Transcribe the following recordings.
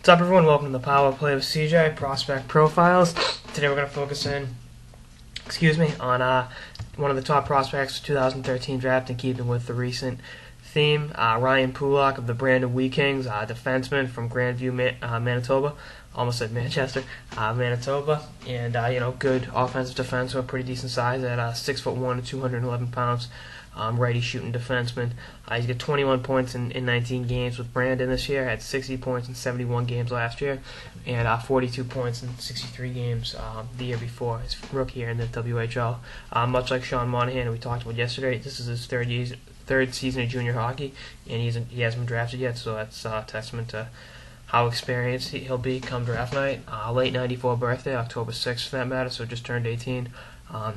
What's up, everyone? Welcome to the Power Play with CJ Prospect Profiles. Today we're going to focus on one of the top prospects for 2013 draft, in keeping with the recent theme. Ryan Pulock of the Brandon Wheat Kings, defenseman from Grandview, Manitoba. Almost said Manchester, Manitoba, and good offensive defenseman, pretty decent size at 6'1" and 211 pounds. Righty shooting defenseman. He's got 21 points in 19 games with Brandon this year. Had 60 points in 71 games last year, and 42 points in 63 games the year before, his rookie year in the WHL. Much like Sean Monahan, who we talked about yesterday, this is his third season of junior hockey, and he hasn't been drafted yet. So that's a testament to how experienced he'll be come draft night. Late '94 birthday, October 6th for that matter, so just turned 18.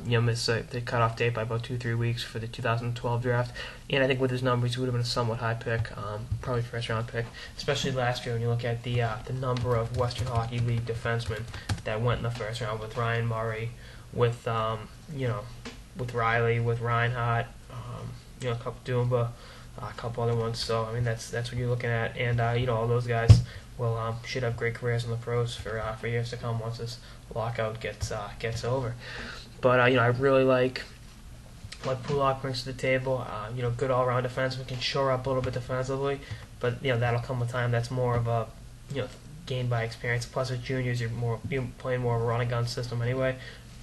Missed the cutoff date by about 2-3 weeks for the 2012 draft, and I think with his numbers, he would have been a somewhat high pick, probably first round pick, especially last year when you look at the number of Western Hockey League defensemen that went in the first round, with Ryan Murray, with with Riley, with Reinhardt, a couple Dumba, a couple other ones. So I mean that's what you're looking at, and all those guys will should have great careers in the pros for years to come once this lockout gets over. But I really like what Pulock brings to the table. Good all-around defenseman, can shore up a little bit defensively, but that'll come with time. That's more of a gained by experience. Plus, as juniors, you're playing more of a run and gun system anyway.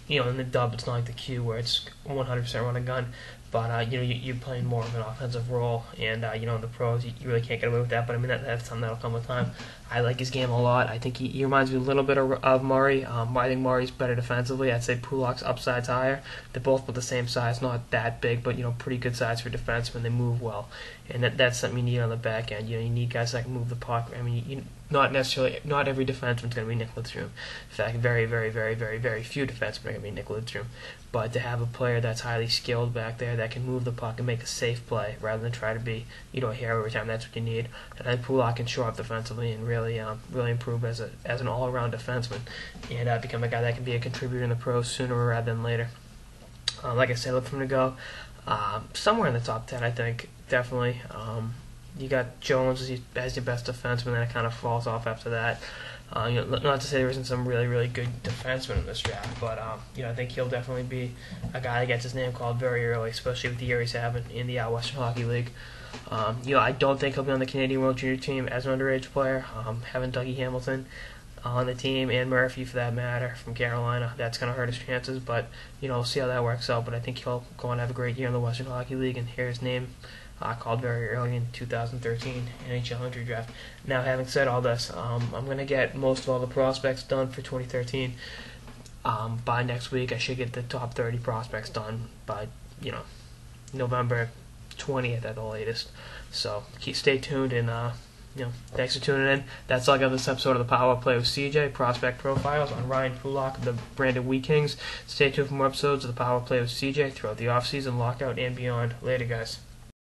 In the dub, it's not like the Q where it's 100% run and gun. But you're playing more of an offensive role, and in the pros, you really can't get away with that. But I mean, that's something that'll come with time. I like his game a lot. I think he reminds me a little bit of Murray. I think Murray's better defensively. I'd say Pulock's upside's higher. They're both about the same size, not that big, but pretty good size for defensemen. They move well, and that's something you need on the back end. You need guys that can move the puck. I mean, not every defenseman's going to be Nick Lidstrom. In fact, very, very, very, very, very few defensemen are going to be Nick Lidstrom. But to have a player that's highly skilled back there that can move the puck and make a safe play rather than try to be a hero every time, that's what you need. And I think Pulock can shore up defensively and really improve as an all-around defenseman, and become a guy that can be a contributor in the pros sooner rather than later. Like I said, look for him to go somewhere in the top 10. I think definitely. You got Jones as your best defenseman, then it kind of falls off after that. Not to say there isn't some really, really good defensemen in this draft, but I think he'll definitely be a guy that gets his name called very early, especially with the year he's having in the Western Hockey League. I don't think he'll be on the Canadian World Junior team as an underage player. Having Dougie Hamilton on the team, and Murphy for that matter, from Carolina, that's going to hurt his chances, but we'll see how that works out. But I think he'll go on to have a great year in the Western Hockey League and hear his name called very early in 2013 NHL entry draft. Now, having said all this, I'm going to get most of all the prospects done for 2013 by next week. I should get the top 30 prospects done by November 20th at the latest. So stay tuned, and thanks for tuning in. That's all I got this episode of the Power Play with CJ Prospect Profiles on Ryan Pulock of the Brandon Wheat Kings. Stay tuned for more episodes of the Power Play with CJ throughout the offseason, lockout, and beyond. Later, guys.